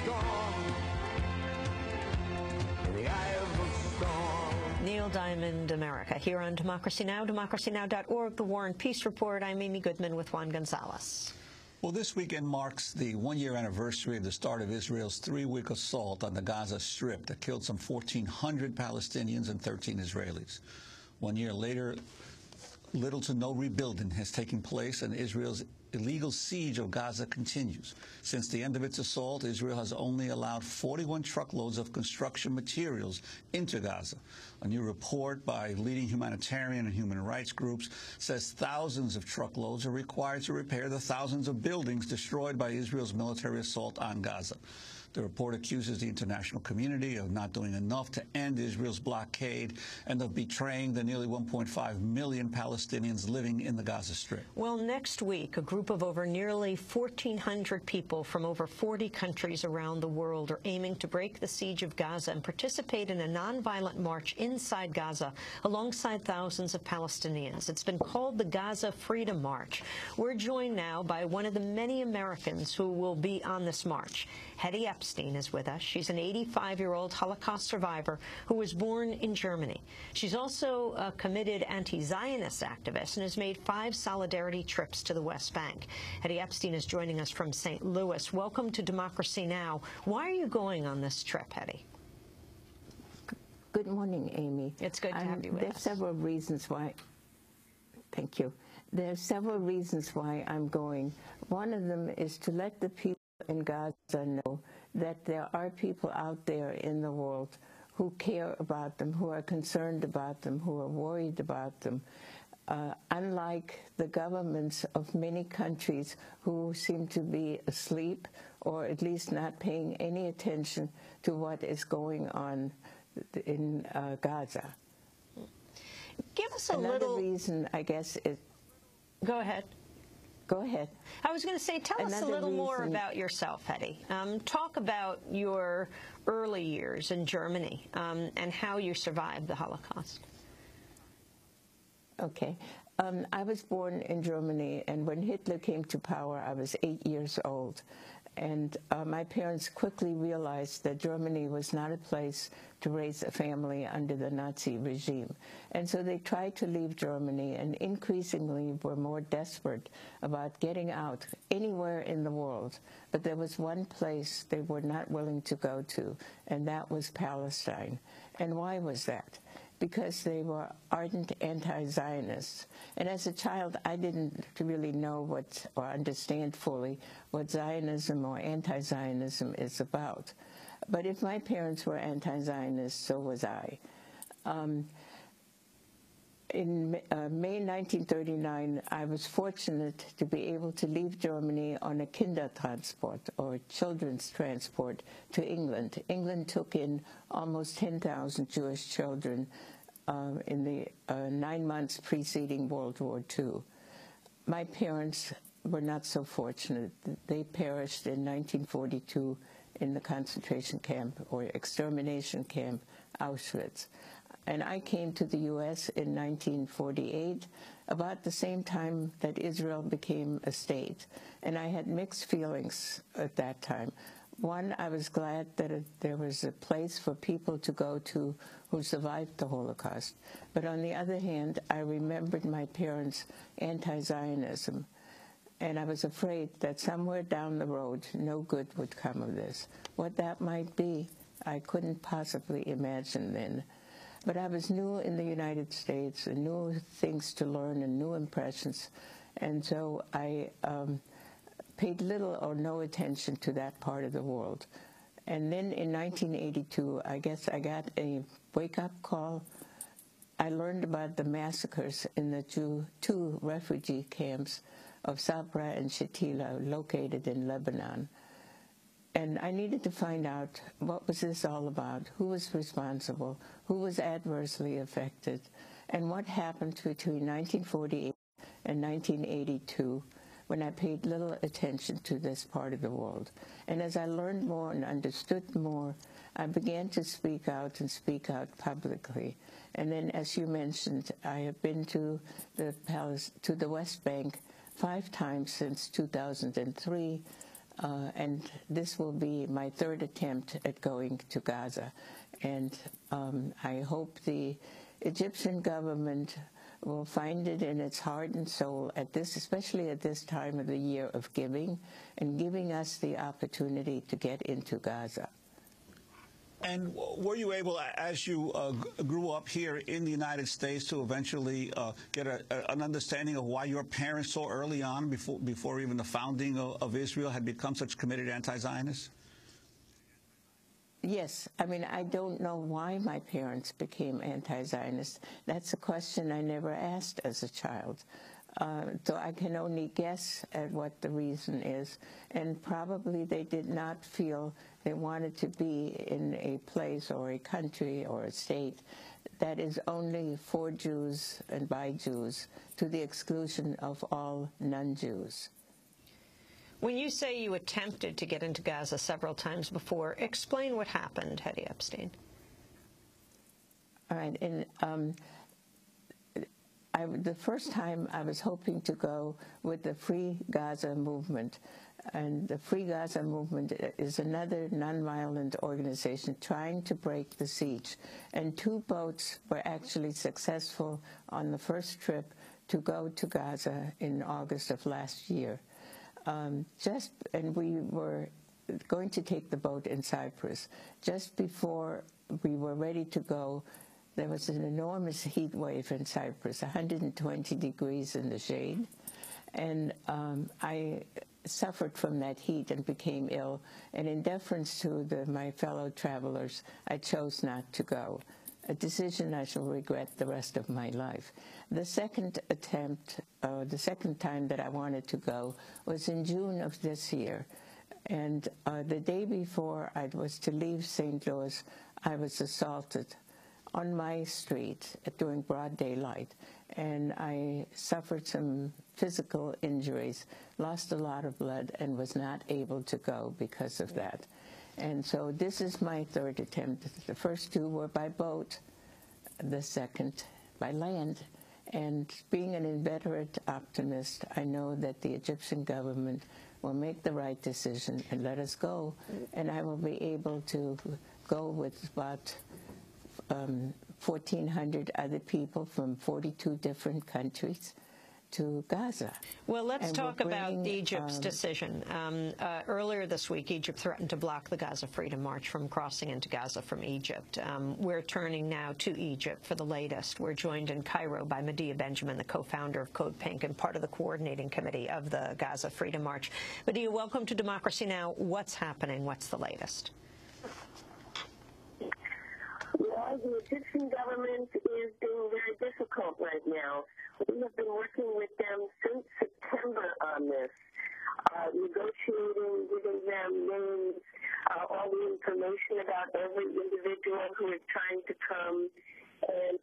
storm. In the eye of the storm. Neil Diamond, America, here on Democracy Now!, democracynow.org, The War and Peace Report. I'm Amy Goodman with Juan Gonzalez. Well, this weekend marks the one-year anniversary of the start of Israel's three-week assault on the Gaza Strip that killed some 1,400 Palestinians and 13 Israelis. 1 year later, little to no rebuilding has taken place, and Israel's illegal siege of Gaza continues. Since the end of its assault, Israel has only allowed 41 truckloads of construction materials into Gaza. A new report by leading humanitarian and human rights groups says thousands of truckloads are required to repair the thousands of buildings destroyed by Israel's military assault on Gaza. The report accuses the international community of not doing enough to end Israel's blockade and of betraying the nearly 1.5 million Palestinians living in the Gaza Strip. Well, next week, a group of over nearly 1,400 people from over 40 countries around the world are aiming to break the siege of Gaza and participate in a nonviolent march inside Gaza alongside thousands of Palestinians. It's been called the Gaza Freedom March. We're joined now by one of the many Americans who will be on this march. Hedy Epstein is with us. She's an 85-year-old Holocaust survivor who was born in Germany. She's also a committed anti-Zionist activist and has made 5 solidarity trips to the West Bank. Hedy Epstein is joining us from St. Louis. Welcome to Democracy Now! Why are you going on this trip, Hedy? Good morning, Amy. It's good to have you with us. There's several reasons why. Thank you. There's several reasons why I'm going. One of them is to let the people in Gaza know that there are people out there in the world who care about them, who are concerned about them, who are worried about them. Unlike the governments of many countries who seem to be asleep or at least not paying any attention to what is going on in Gaza. Give us Another reason, I guess, is... Go ahead. Go ahead. I was going to say, tell us a little more about yourself, Hedy. Talk about your early years in Germany and how you survived the Holocaust. Okay. I was born in Germany, and when Hitler came to power, I was 8 years old. And my parents quickly realized that Germany was not a place to raise a family under the Nazi regime. And so they tried to leave Germany and increasingly were more desperate about getting out anywhere in the world. But there was one place they were not willing to go to, and that was Palestine. And why was that? Because they were ardent anti-Zionists. And as a child, I didn't really know what, or understand fully what Zionism or anti-Zionism is about. But if my parents were anti-Zionist, so was I. In May 1939, I was fortunate to be able to leave Germany on a Kindertransport, or children's transport, to England. England took in almost 10,000 Jewish children in the 9 months preceding World War II. My parents were not so fortunate. They perished in 1942 in the concentration camp, or extermination camp, Auschwitz. And I came to the U.S. in 1948, about the same time that Israel became a state. And I had mixed feelings at that time. One, I was glad that there was a place for people to go to who survived the Holocaust. But on the other hand, I remembered my parents' anti-Zionism. And I was afraid that somewhere down the road, no good would come of this. What that might be, I couldn't possibly imagine then. But I was new in the United States, and new things to learn and new impressions. And so I paid little or no attention to that part of the world. And then in 1982, I guess I got a wake-up call. I learned about the massacres in the two refugee camps of Sabra and Shatila, located in Lebanon. And I needed to find out, what was this all about? Who was responsible? Who was adversely affected? And what happened between 1948 and 1982, when I paid little attention to this part of the world. And as I learned more and understood more, I began to speak out and speak out publicly. And then, as you mentioned, I have been to the West Bank 5 times since 2003. and this will be my third attempt at going to Gaza. And I hope the Egyptian government will find it in its heart and soul at this, especially at this time of the year of giving, and giving us the opportunity to get into Gaza. And were you able, as you grew up here in the United States, to eventually get an understanding of why your parents so early on, before even the founding of Israel, had become such committed anti-Zionists? Yes. I mean, I don't know why my parents became anti-Zionist. That's a question I never asked as a child. So I can only guess at what the reason is. And probably they did not feel they wanted to be in a place or a country or a state that is only for Jews and by Jews, to the exclusion of all non-Jews. When you say you attempted to get into Gaza several times before, explain what happened, Hedy Epstein. All right. And the first time I was hoping to go with the Free Gaza movement. And the Free Gaza movement is another nonviolent organization trying to break the siege. And 2 boats were actually successful on the first trip to go to Gaza in August of last year. And we were going to take the boat in Cyprus. Just before we were ready to go, there was an enormous heat wave in Cyprus, 120 degrees in the shade. And I suffered from that heat and became ill. And in deference to my fellow travelers, I chose not to go, a decision I shall regret the rest of my life. The second attempt, the second time that I wanted to go, was in June of this year. And the day before I was to leave St. Louis, I was assaulted on my street during broad daylight. And I suffered some physical injuries, lost a lot of blood, and was not able to go because of that. And so this is my third attempt. The first 2 were by boat, the second by land. And being an inveterate optimist, I know that the Egyptian government will make the right decision and let us go. And I will be able to go with about 1,400 other people from 42 different countries to Gaza. Well, let's talk about Egypt's decision. Earlier this week, Egypt threatened to block the Gaza Freedom March from crossing into Gaza from Egypt. We're turning now to Egypt for the latest. We're joined in Cairo by Medea Benjamin, the co-founder of Codepink and part of the coordinating committee of the Gaza Freedom March. Medea, welcome to Democracy Now! What's happening? What's the latest? Well, the Egyptian government is being very difficult right now. We have been working with them since September on this, negotiating, giving them names, all the information about every individual who is trying to come. And